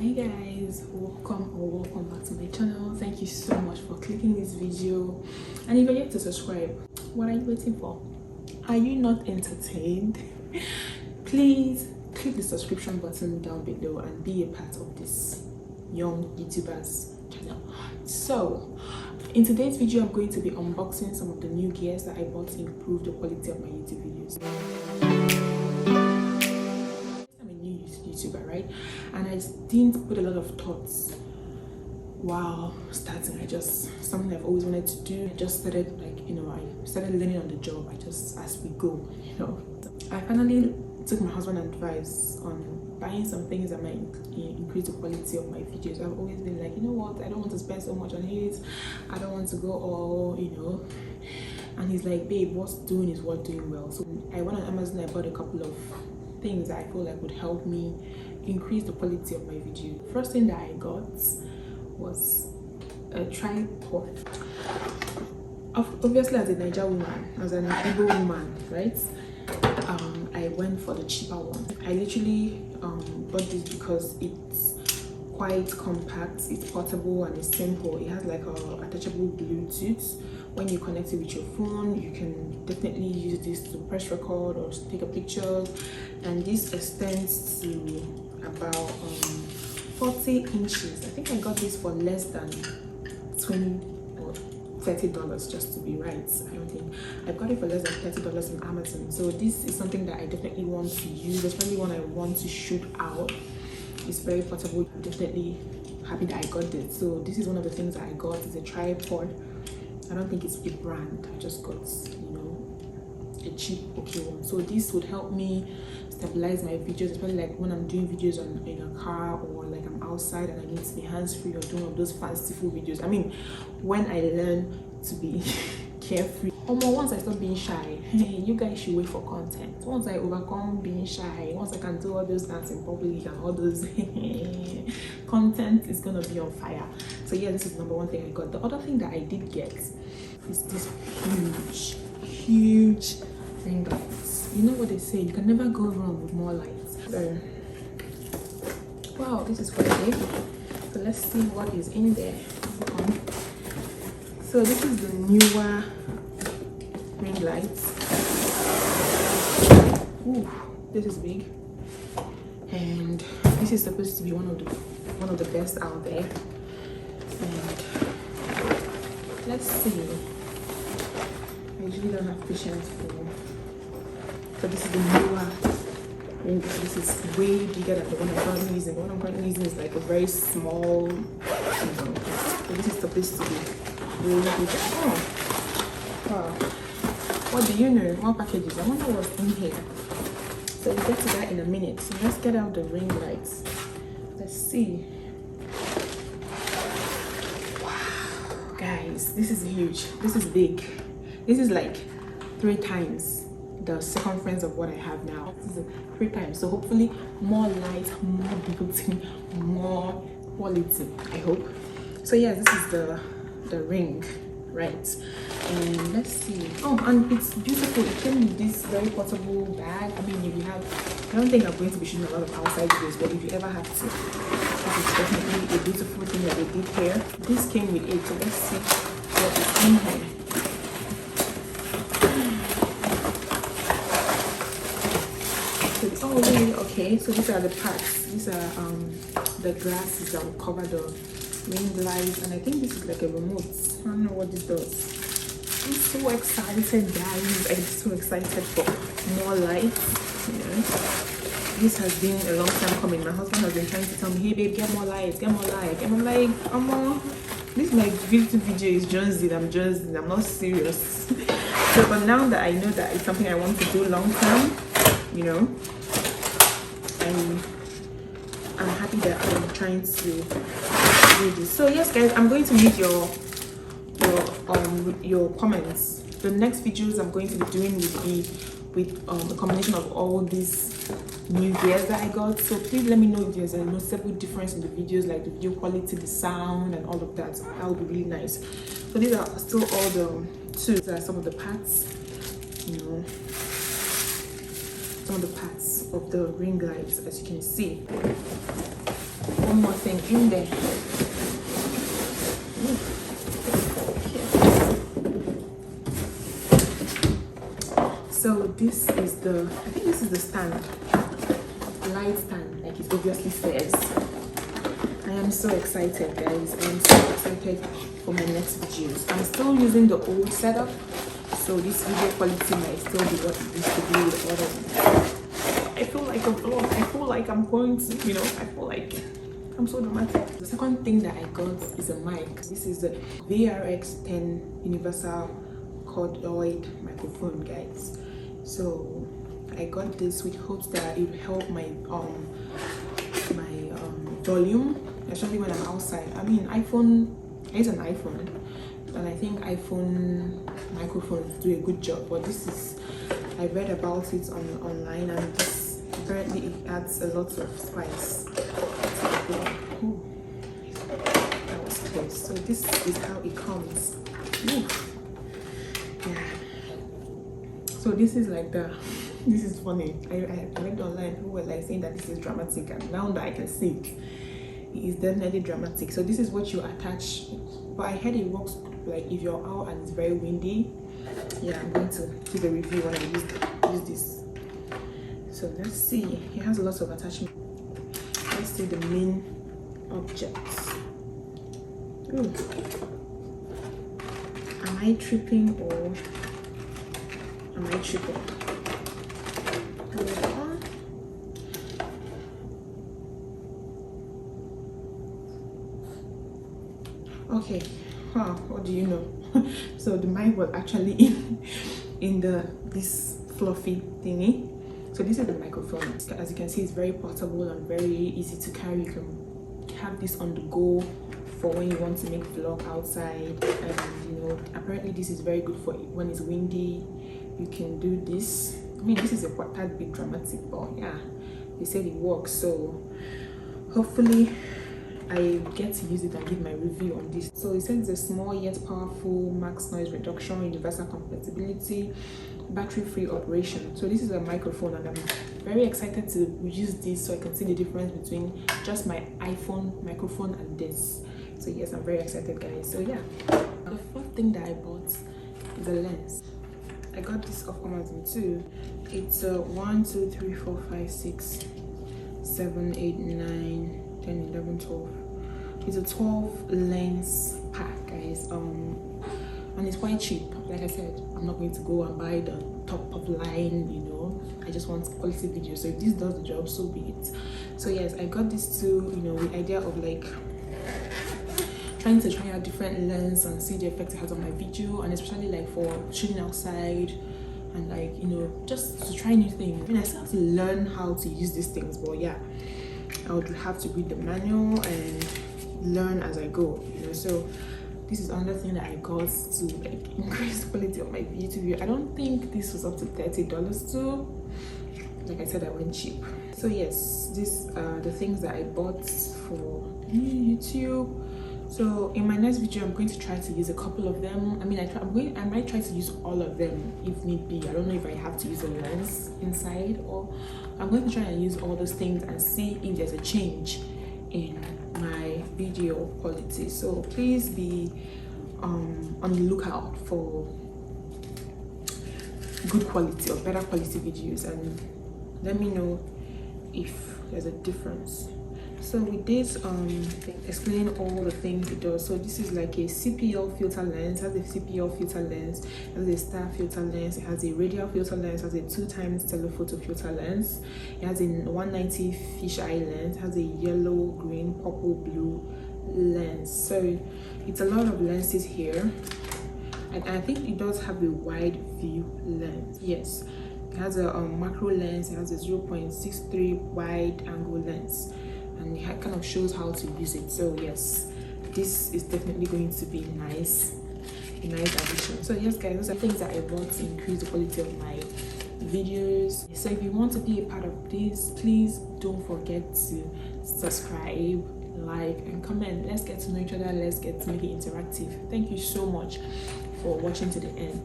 Hi guys, welcome back to my channel. Thank you so much for clicking this video, and if you're yet to subscribe, what are you waiting for? Are you not entertained? Please click the subscription button down below and be a part of this young YouTubers channel. So in today's video, I'm going to be unboxing some of the new gears that I bought to improve the quality of my YouTube videos. YouTuber, right? And I didn't put a lot of thoughts while starting. Something I've always wanted to do. I just started, I started learning on the job. As we go, I finally took my husband's advice on buying some things that might increase the quality of my videos. I've always been like, you know what, I don't want to spend so much on it. I don't want to go all, and he's like, babe, what's doing is worth doing well. So I went on Amazon, I bought a couple of things that I feel like would help me increase the quality of my video. First thing that I got was a tripod. Obviously, as a Nigerian woman, as an Igbo woman, right, I went for the cheaper one. I literally bought this because it's quite compact, it's portable, and it's simple. It has like a attachable Bluetooth. When you connect it with your phone, you can definitely use this to press record or take a picture, and this extends to about 40 inches. I think I got this for less than $20 or $30, just to be right. I don't think I got it for less than $30 on Amazon. So this is something that I definitely want to use, especially when I want to shoot out. It's very portable. I'm definitely happy that I got this. So this is one of the things that I got. It's a tripod. I don't think it's a brand. I just got, a cheap okay one. So this would help me stabilize my videos, especially like when I'm doing videos in a car, or like I'm outside and I need to be hands-free, or doing all those fanciful videos. I mean, when I learn to be carefree. Once I stop being shy, you guys should wait for content. Once I overcome being shy, once I can do all those dancing in public and all those content is gonna be on fire. So yeah, this is number one thing I got. The other thing that I did get is this huge ring lights. You know what they say, you can never go wrong with more lights. So wow, this is quite big. So let's see what is in there. So this is the newer ring lights. Ooh, this is big, and this is supposed to be one of the best out there. And let's see. I usually don't have patience for. So this is the newer ring. This is way bigger than the one I'm currently using. The one I'm currently using is like a very small. So this is supposed to be really bigger. Oh, wow. What do you know? More packages. I wonder what's in here. So we'll get to that in a minute. So let's get out the ring lights. Let's see. Wow, guys, this is huge. This is big. This is like 3 times the circumference of what I have now. This is 3 times. So hopefully more light, more beauty, more quality, I hope. So yeah, this is the ring, right? And let's see. Oh, and it's beautiful. It came with this very portable bag. I mean, if you have, I don't think I'm going to be shooting a lot of outside videos, but if you ever have to, this is definitely a beautiful thing that they did here. This came with it, so let's see what is in here. So, oh, really? Okay, so these are the parts. These are the glasses that will cover the ring lights, and I think this is like a remote. I don't know what this does. I'm so excited, guys. I'm so excited for more lights. This has been a long time coming. My husband has been trying to tell me, hey babe, get more lights, get more lights. And I'm like, this my YouTube video is jonesing. I'm not serious. So but now that I know that it's something I want to do long term, I'm happy that I'm trying to do this. So yes guys, I'm going to need your comments. The next videos I'm going to be doing will be with a combination of all these new gears that I got. So please let me know if there's a noticeable difference in the videos, like the video quality, the sound, and all of that. That would be really nice. So these are still all the tools. These are some of the parts, some of the parts of the ring lights, as you can see. one more thing in there. So this is the, I think this is the stand, light stand, like it obviously says. I am so excited, guys. I am so excited for my next videos. I'm still using the old setup, so this video quality might still be what it used to be with other. I feel like a vlog. I feel like I'm going to, you know, I feel like I'm so dramatic. The second thing that I got is a mic. This is the VRX10 Universal Cordioid microphone, guys. So I got this with hopes that it will help my volume, especially when I'm outside. I mean, iPhone, it's an iPhone, and I think iPhone microphones do a good job, but this is, I read about it online, and this apparently it adds a lot of spice to the vlog. Ooh, that was close. So this is how it comes. Ooh. Yeah. So this is like the, this is funny. I read online, people were like saying that this is dramatic, and now that I can see it, it is definitely dramatic. So this is what you attach, but I heard it works like if you're out and it's very windy. Yeah, I'm going to give a review when I use this. So let's see, it has a lot of attachment. Let's see the main objects. Ooh. Am I tripping or am I tripping? Okay, wow, what do you know? So the mic was actually in this fluffy thingy. So this is the microphone. As you can see, it's very portable and very easy to carry. You can have this on the go for when you want to make vlog outside, and you know, apparently this is very good for when it's windy. You can do this. I mean, this is a tad bit dramatic, but yeah, they said it works. So hopefully I get to use it and give my review on this. So it says it's a small yet powerful, max noise reduction, universal compatibility, battery-free operation. So this is a microphone, and I'm very excited to use this so I can see the difference between just my iPhone microphone and this. So yes, I'm very excited, guys. So yeah, the fourth thing that I bought is a lens. I got this off Amazon too. It's a 1, 2, 3, 4, 5, 6, 7, 8, 9, 10, 11, 12. It's a 12 lens pack, guys. And it's quite cheap. Like I said, I'm not going to go and buy the top of line, you know. I just want quality video. So if this does the job, so be it. So yes, I got this too, you know, with the idea of like trying to try out different lens and see the effect it has on my video, and especially like for shooting outside and like, you know, just to try new things. I mean, I still have to learn how to use these things, but yeah, I would have to read the manual and learn as I go, you know. So this is another thing that I got to like increase the quality of my video. I don't think this was up to $30 too. Like I said, I went cheap. So yes, these are the things that I bought for YouTube. So in my next video, I'm going to try to use a couple of them. I mean, I might try to use all of them if need be. I don't know if I have to use a lens inside, or I'm going to try and use all those things and see if there's a change in my video quality. So please be on the lookout for good quality or better quality videos, and let me know if there's a difference. So with this explaining all the things it does. So this is like a CPL filter lens. It has a CPL filter lens, it has a star filter lens, it has a radial filter lens, it has a 2x telephoto filter lens, it has a 190 fisheye lens, it has a yellow, green, purple, blue lens. So it's a lot of lenses here, and I think it does have a wide view lens. Yes, it has a macro lens, it has a 0.63 wide angle lens, and it kind of shows how to use it. So yes, this is definitely going to be nice, a nice addition. So yes guys, those are things that I bought to increase the quality of my videos. So if you want to be a part of this, please don't forget to subscribe, like and comment. Let's get to know each other, let's get to make it interactive. Thank you so much for watching to the end.